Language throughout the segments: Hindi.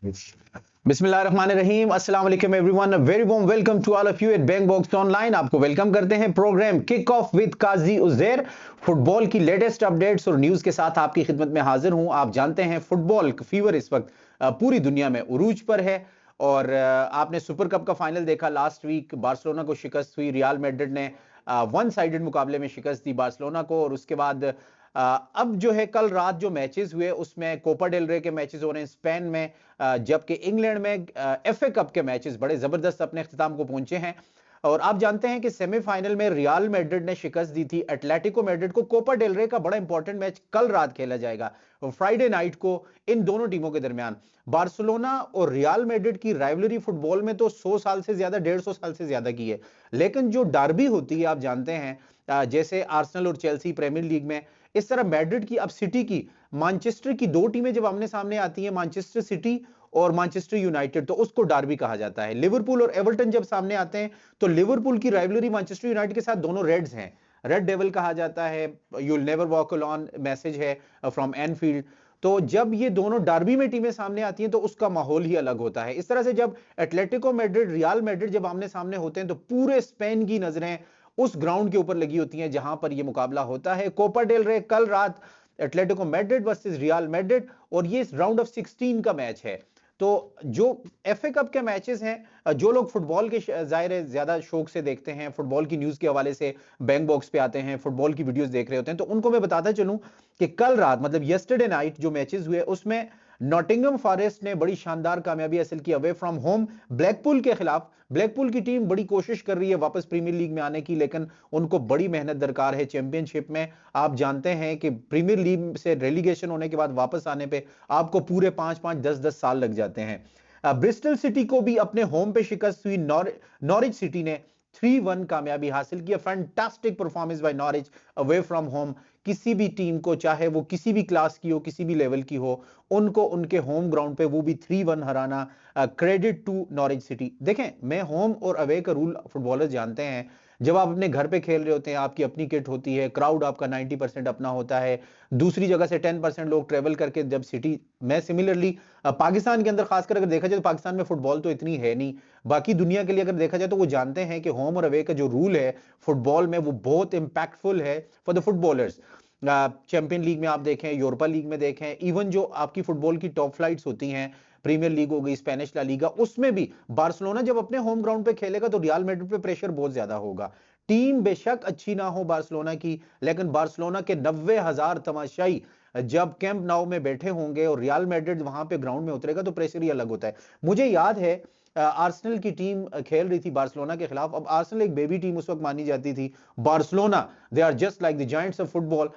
बिस्मिल्लाहिर्रहमानिर्रहीम, अस्सलाम वालेकुम everyone, very warm welcome to all of you at bank box online. आपको वेलकम करते हैं programme kick off with Kazi Uzair. Football की लेटेस्ट अपडेट्स और न्यूज के साथ आपकी खिदमत में हाजिर हूं। आप जानते हैं फुटबॉल फीवर इस वक्त पूरी दुनिया में उरूज पर है। और आपने सुपर कप का फाइनल देखा, लास्ट वीक बार्सिलोना को शिकस्त हुई, रियल मैड्रिड ने वन साइडेड मुकाबले में शिकस्त दी बार्सिलोना को। और उसके बाद अब जो है कल रात जो मैचेस हुए उसमें कोपा डेल रे के मैचेस हो रहे हैं स्पेन में, जबकि इंग्लैंड में एफए कप के मैचेस बड़े जबरदस्त अपने अख्ताम को पहुंचे हैं। और आप जानते हैं कि सेमीफाइनल में रियल मैड्रिड ने शिकस्त दी थी एटलेटिको मैड्रिड को। कोपा डेल रे का बड़ा इंपॉर्टेंट मैच कल रात खेला जाएगा फ्राइडे नाइट को इन दोनों टीमों के दरमियान। बार्सिलोना और रियल मैड्रिड की राइवलरी फुटबॉल में तो 100 साल से ज्यादा, 150 साल से ज्यादा की है। लेकिन जो डार्बी होती है आप जानते हैं, जैसे आर्सेनल और चेल्सी प्रीमियर लीग में, इस तरह मैड्रिड की, अब सिटी की, मैनचेस्टर की दो टीमें जब आमने सामने आती हैं, मैनचेस्टर सिटी और मैनचेस्टर यूनाइटेड, तो उसको डार्बी कहा जाता है। लिवरपूल और एवर्टन जब सामने आते हैं तो लिवरपूल की राइवलरी मैनचेस्टर यूनाइटेड के साथ दोनों रेड्स हैं, रेड डेविल कहा जाता है। You will never walk alone message है फ्रॉम एनफील्ड। तो जब ये दोनों डार्बी में टीमें सामने आती हैं तो उसका माहौल ही अलग होता है। इस तरह से जब एटलेटिको मैड्रिड रियल मैड्रिड जब आमने सामने होते हैं तो पूरे स्पेन की नजरें उस ग्राउंड के ऊपर लगी होती हैं जहां पर यह मुकाबला होता है। कोपा डेल रे कल रात Atletico Madrid versus real Madrid, और ये राउंड ऑफ 16 का मैच है। तो जो एफए कप के मैचेस हैं, जो लोग फुटबॉल के जाहिर है ज्यादा शौक से देखते हैं, फुटबॉल की न्यूज के हवाले से बैंक बॉक्स पे आते हैं, फुटबॉल की वीडियोस देख रहे होते हैं, तो उनको मैं बताता चलूं कि कल रात मतलब यस्टरडे नाइट जो मैचेस हुए उसमें नॉटिंघम फॉरेस्ट ने बड़ी शानदार कामयाबी हासिल की अवे फ्रॉम होम ब्लैकपूल के खिलाफ। ब्लैकपूल की टीम बड़ी कोशिश कर रही है वापस प्रीमियर लीग में आने की, लेकिन उनको बड़ी मेहनत दरकार है चैंपियनशिप में। आप जानते हैं कि प्रीमियर लीग से रेलीगेशन होने के बाद वापस आने पे आपको पूरे 5-5 10-10 साल लग जाते हैं। ब्रिस्टल सिटी को भी अपने होम पे शिकस्त हुई। नॉरिच सिटी ने 3-1 कामयाबी हासिल की। Fantastic performance by Norwich away from home. किसी भी टीम को, चाहे वो किसी भी क्लास की हो, किसी भी लेवल की हो, उनको उनके होम ग्राउंड पे वो भी 3-1 हराना, क्रेडिट टू नॉरिच सिटी। देखें, मैं होम और अवे का रूल फुटबॉलर्स जानते हैं। जब आप अपने घर पे खेल रहे होते हैं, आपकी अपनी किट होती है, क्राउड आपका 90% अपना होता है, दूसरी जगह से 10% लोग ट्रेवल करके जब सिटी में, सिमिलरली पाकिस्तान के अंदर खासकर अगर देखा जाए तो पाकिस्तान में फुटबॉल तो इतनी है नहीं, बाकी दुनिया के लिए अगर देखा जाए तो वो जानते हैं कि होम और अवे का जो रूल है फुटबॉल में वो बहुत इंपैक्टफुल है for the footballers. Champion league में आप देखें, यूरोपा लीग में देखें, इवन जो आपकी फुटबॉल की टॉप फ्लाइट्स होती हैं, प्रीमियर लीग हो गई, स्पेनिश ला लीगा, उसमें भी बार्सिलोना जब अपने होम ग्राउंड पे खेलेगा तो रियल मैड्रिड पे प्रेशर बहुत ज्यादा होगा। टीम बेशक अच्छी ना हो बार्सिलोना की, लेकिन बार्सिलोना के 90,000 तमाशाई जब कैंप नाउ में बैठे होंगे और रियल मैड्रिड वहां पे ग्राउंड में उतरेगा तो प्रेशर ही अलग होता है। मुझे याद है आर्सेनल की टीम खेल रही थी बार्सिलोना के खिलाफ। अब आर्सेनल एक बेबी टीम उस वक्त मानी जाती थी, Barcelona they are just like the giants of football.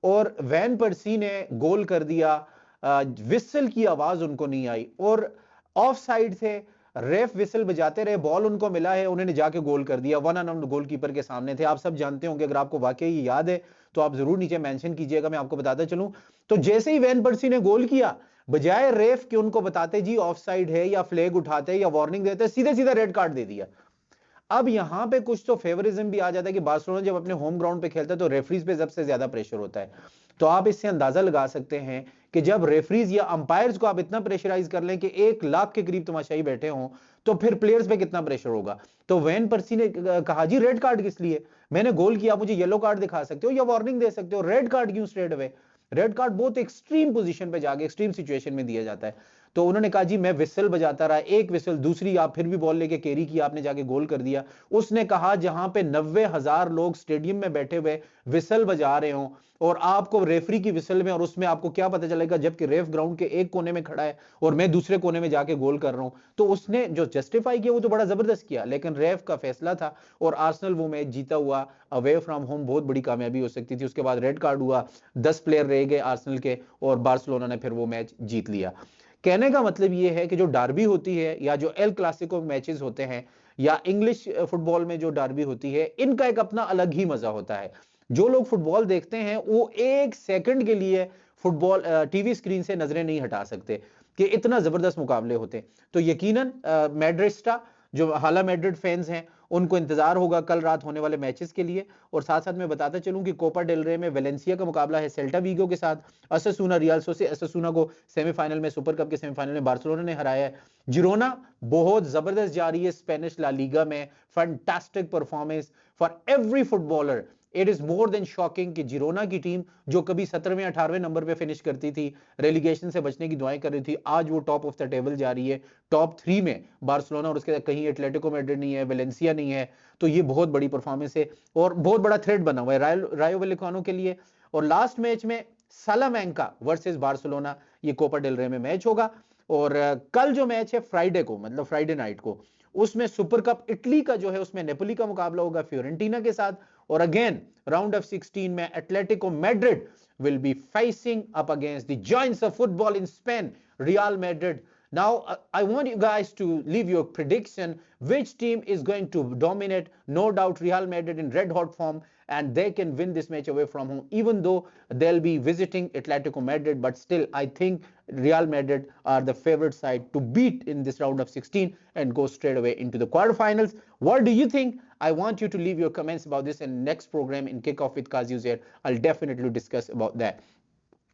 और वैन पर्सी ने गोल कर दिया, विसल की आवाज उनको नहीं आई और ऑफ साइड थे, रेफ विसल बजाते रहे, बॉल उनको मिला है, उन्होंने जाके गोल कर दिया, वन ऑन गोलकीपर के सामने थे। आप सब जानते होंगे, अगर आपको वाकई याद है तो आप जरूर नीचे मेंशन कीजिएगा, मैं आपको बताता चलूं। तो जैसे ही वैन पर्सी ने गोल किया, बजाय रेफ कि उनको बताते जी ऑफ साइड है या फ्लैग उठाते या वार्निंग देते, सीधे सीधा रेड कार्ड दे दिया। अब यहां पे कुछ तो फेवरिज्म भी आ जाता है कि बार्सिलोना जब अपने होम ग्राउंड पे खेलता है तो रेफरीज पे सबसे ज्यादा प्रेशर होता है। तो आप इससे अंदाजा लगा सकते हैं कि जब रेफरीज या अंपायर्स को आप इतना प्रेशराइज कर लें कि 1 लाख के करीब तमाशाई बैठे हों, तो फिर प्लेयर्स पे कितना प्रेशर होगा। तो वैन पर्सी ने कहा जी रेड कार्ड किस लिए, मैंने गोल किया, मुझे येलो कार्ड दिखा सकते हो या वार्निंग दे सकते हो, रेड कार्ड क्यों स्ट्रेट अवे। रेड कार्ड बहुत एक्सट्रीम पोजीशन पे जाके एक्सट्रीम सिचुएशन में दिया जाता है। तो उन्होंने कहा जी मैं विसल बजाता रहा, एक विसल, दूसरी आप फिर भी बॉल लेके कैरी किया, आपने जाके गोल कर दिया। उसने कहा जहां पे 90,000 लोग स्टेडियम में बैठे हुए विसल बजा रहे हो और आपको रेफरी की विसल में, और उसमें आपको क्या पता चलेगा जबकि रेफ ग्राउंड के एक कोने में खड़ा है और मैं दूसरे कोने में जाके गोल कर रहा हूं। तो उसने जो जस्टिफाई किया वो तो बड़ा जबरदस्त किया, लेकिन रेफ का फैसला था और आर्सेनल वो मैच जीता हुआ। अवे फ्रॉम होम बहुत बड़ी कामयाबी हो सकती थी। उसके बाद रेड कार्ड हुआ, 10 प्लेयर रह गए आर्सेनल के और बार्सिलोना ने फिर वो मैच जीत लिया। कहने का मतलब यह है कि जो डार्बी होती है या जो एल क्लासिको मैचेस होते हैं या इंग्लिश फुटबॉल में जो डार्बी होती है, इनका एक अपना अलग ही मजा होता है। जो लोग फुटबॉल देखते हैं वो एक सेकंड के लिए फुटबॉल टीवी स्क्रीन से नजरें नहीं हटा सकते कि इतना जबरदस्त मुकाबले होते हैं। तो यकीनन मैड्रिस्टा जो हाला मैड्रिड फैंस हैं उनको इंतजार होगा कल रात होने वाले मैचेस के लिए। और साथ साथ मैं बताता चलूं कि कोपा डेल रे में वेलेंसिया का मुकाबला है सेल्टा वीगो के साथ, अससूना रियल अससूना को सेमीफाइनल में, सुपर कप के सेमीफाइनल में बार्सिलोना ने हराया है। जिरोना बहुत जबरदस्त जा रही है स्पेनिश ला लीगा में, fantastic performance for every footballer. It is more than shocking कि जिरोना की टीम जो कभी 17वें 18वें नंबर पे फिनिश करती थी, रेलीगेशन से बचने की दुआएं कर रही थी, आज वो टॉप ऑफ द टेबल जा रही है। टॉप 3 में बार्सिलोना और उसके कहीं एटलेटिको मैड्रिड नहीं है, वेलेंसिया नहीं है। तो ये बहुत बड़ी परफॉर्मेंस है और बहुत बड़ा थ्रेट बना हुआ है रायो वैलेकानो के लिए। और लास्ट मैच में सालामैंका वर्सेस बार्सिलोना, ये कोपा डेल रे में मैच होगा। और कल जो मैच है फ्राइडे को, मतलब फ्राइडे नाइट को, उसमें सुपर कप इटली का जो है उसमें नेपोली का मुकाबला होगा फ्योरेंटीना के साथ। और अगेन राउंड ऑफ 16 में Atletico Madrid will be facing up against the giants of football in Spain, Real Madrid. Now I want you guys to leave your prediction which team is going to dominate. No doubt Real Madrid in red hot form, and they can win this match away from home, even though they'll be visiting Atletico Madrid. But still I think Real Madrid are the favorite side to beat in this round of 16 and go straight away into the quarterfinals. What do you think? I want you to leave your comments about this in next program in Kickoff with Qazi Uzair. I'll definitely discuss about that.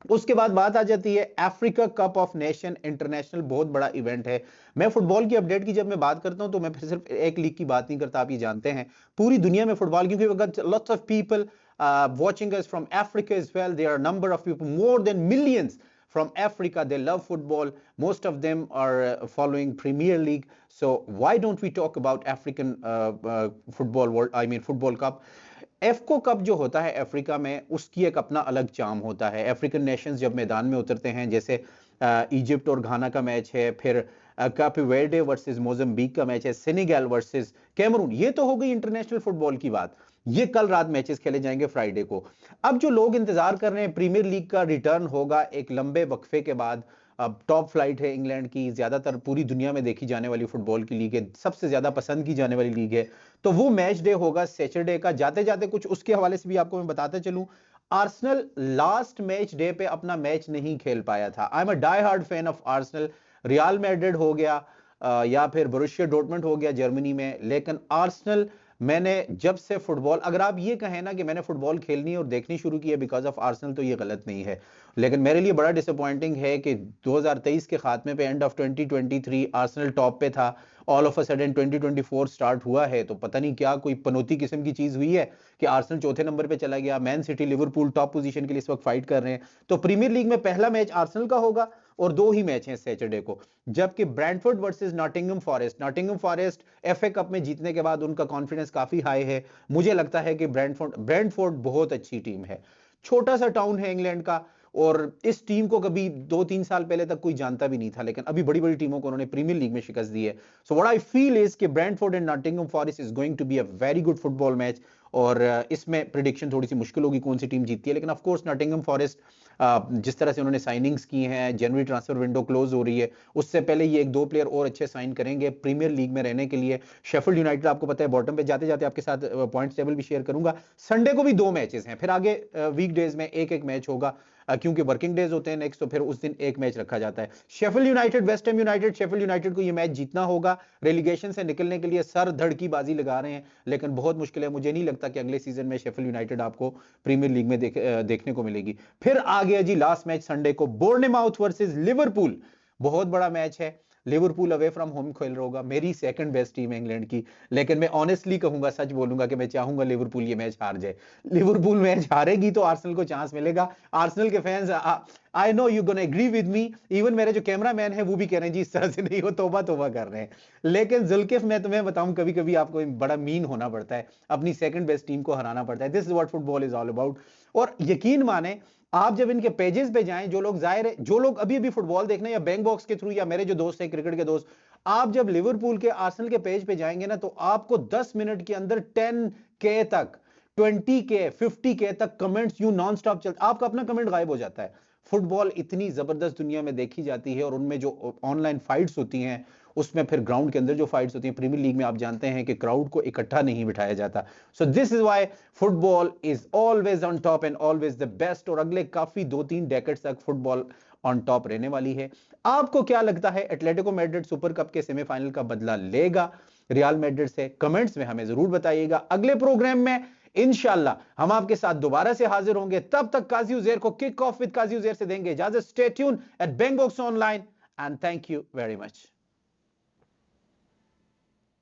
उसके बाद बात आ जाती है Africa cup of nation international, बहुत बड़ा इवेंट है। मैं फुटबॉल की अपडेट की जब मैं बात करता हूं तो मैं सिर्फ एक लीग की बात नहीं करता, आप ये जानते हैं पूरी दुनिया में फुटबॉल, क्योंकि lots of people watching us from Africa as well. There are a number of people, more than millions from Africa. They love football. Most of them are following Premier League. So why don't we talk about African football world? I mean football cup. एफको कप जो होता है अफ्रीका में, उसकी एक अपना अलग चार्म होता है। अफ्रीकन नेशंस जब मैदान में उतरते हैं, जैसे इजिप्ट और घाना का मैच है, फिर कैप वेर्डे वर्सेस मोजाम्बिक का मैच है, सेनेगल वर्सेस कैमरून, ये तो हो गई इंटरनेशनल फुटबॉल की बात। ये कल रात मैचेस खेले जाएंगे फ्राइडे को। अब जो लोग इंतजार कर रहे हैं प्रीमियर लीग का रिटर्न होगा एक लंबे वक्फे के बाद। अब टॉप फ्लाइट है इंग्लैंड की, ज्यादातर पूरी दुनिया में देखी जाने वाली फुटबॉल की लीग है, सबसे ज्यादा पसंद की जाने वाली लीग है। तो वो मैच डे होगा सैटरडे का। जाते जाते कुछ उसके हवाले से भी आपको मैं बताता चलूं, आर्सेनल लास्ट मैच डे पे अपना मैच नहीं खेल पाया था। I am a die hard fan of Arsenal. Real Madrid हो गया या फिर बोरुसिया डॉर्टमुंड हो गया जर्मनी में, लेकिन आर्सेनल मैंने जब से फुटबॉल, अगर आप ये कहें ना कि मैंने फुटबॉल खेलनी और देखनी शुरू की है बिकॉज ऑफ आर्सेनल, तो ये गलत नहीं है। लेकिन मेरे लिए बड़ा डिसअपॉइंटिंग है कि 2023 के खात्मे पे, एंड ऑफ 2023 आर्सेनल टॉप पे था, all of a sudden 2024 start हुआ है तो पता नहीं क्या कोई पनौती किस्म की चीज हुई है कि आर्सेनल चौथे नंबर पे चला गया। Man city Liverpool top position के लिए इस वक्त फाइट कर रहे हैं। तो प्रीमियर लीग में पहला मैच आर्सेनल का होगा और 2 ही मैच हैं सैटरडे को। जबकि Brentford versus Nottingham Forest FA Cup में जीतने के बाद उनका कॉन्फिडेंस काफी हाई है। मुझे लगता है कि ब्रैंटफोर्ड बहुत अच्छी टीम है। छोटा सा टाउन है इंग्लैंड का, और इस टीम को कभी 2-3 साल पहले तक कोई जानता भी नहीं था, लेकिन अभी बड़ी बड़ी टीमों को उन्होंने प्रीमियर लीग में शिकस्त दी है। So what I feel is कि Brentford and Nottingham Forest is going to be a very good football match. और इसमें प्रिडिक्शन थोड़ी सी मुश्किल होगी कौन सी टीम जीतती है, लेकिन ऑफ कोर्स नॉटिंघम फॉरेस्ट जिस तरह से उन्होंने साइनिंग्स की हैं, जनवरी ट्रांसफर विंडो क्लोज हो रही है, उससे पहले ये 1-2 प्लेयर और अच्छे साइन करेंगे प्रीमियर लीग में रहने के लिए। शेफील्ड यूनाइटेड आपको पता है बॉटम पे, जाते जाते आपके साथ पॉइंट्स टेबल भी शेयर करूंगा। संडे को भी 2 मैचेस हैं, फिर आगे वीकडेज में एक मैच होगा क्योंकि वर्किंग डेज होते हैं नेक्स्ट, तो फिर उस दिन एक मैच रखा जाता है। Sheffield United West Ham United, Sheffield United को ये मैच जीतना होगा। रेलीगेशन से निकलने के लिए सर धड़ की बाजी लगा रहे हैं, लेकिन बहुत मुश्किल है। मुझे नहीं लगता कि अगले सीजन में शेफील्ड यूनाइटेड आपको प्रीमियर लीग में देखने को मिलेगी। फिर आ गया जी लास्ट मैच संडे को, बोर्नमाउथ वर्सेस लिवरपूल। बहुत बड़ा मैच है। लिवरपूल अवे फ्रॉम होम खेल रहा होगा, मेरी सेकंड बेस्ट टीम है इंग्लैंड की, लेकिन मैं ऑनेस्टली कहूंगा, सच बोलूंगा कि मैं चाहूंगा लिवरपूल ये मैच हार जाए। लिवरपूल मैच हारेगी तो आर्सेनल को चांस मिलेगा। आर्सेनल के fans, I know you gonna agree with me, even मेरे जो कैमरामैन है वो भी कह रहे हैं जी इस तरह से नहीं हो, तौबा तौबा कर रहे हैं। लेकिन जुल्किफ, मैं तुम्हें बताऊं, कभी कभी आपको बड़ा मीन होना पड़ता है, अपनी सेकंड बेस्ट टीम को हराना पड़ता है। This is what football is all about. और यकीन माने, आप जब इनके पेजेस पे जाएं, जो लोग जाहिर है, जो लोग अभी अभी फुटबॉल देखना या बैंक बॉक्स के थ्रू, या मेरे जो दोस्त हैं क्रिकेट के दोस्त, आप जब लिवरपूल के आर्सेनल के पेज पे जाएंगे ना, तो आपको 10 मिनट के अंदर 10K तक, 20K 50K तक कमेंट्स यूं नॉन स्टॉप चलते, आपका अपना कमेंट गायब हो जाता है। फुटबॉल इतनी जबरदस्त दुनिया में देखी जाती है, और उनमें जो ऑनलाइन फाइट्स होती हैं, उसमें फिर ग्राउंड के अंदर जो फाइट्स होती हैं, प्रीमियर लीग में आप जानते हैं कि क्राउड को इकट्ठा नहीं बिठाया जाता। So this is why football is always on top and always the best. और अगले काफी 2-3 डेकेड्स तक फुटबॉल ऑन टॉप रहने वाली है। आपको क्या लगता है, एटलेटिको मैड्रिड सुपर कप के सेमीफाइनल का बदला लेगा रियल मैड्रिड से? कमेंट्स में हमें जरूर बताइएगा। अगले प्रोग्राम में इंशाल्लाह हम आपके साथ दोबारा से हाजिर होंगे। तब तक काजी उजैर को kick off with Kazi Uzair से देंगे इजाजत। Stay tune at bang box online and thank you very much.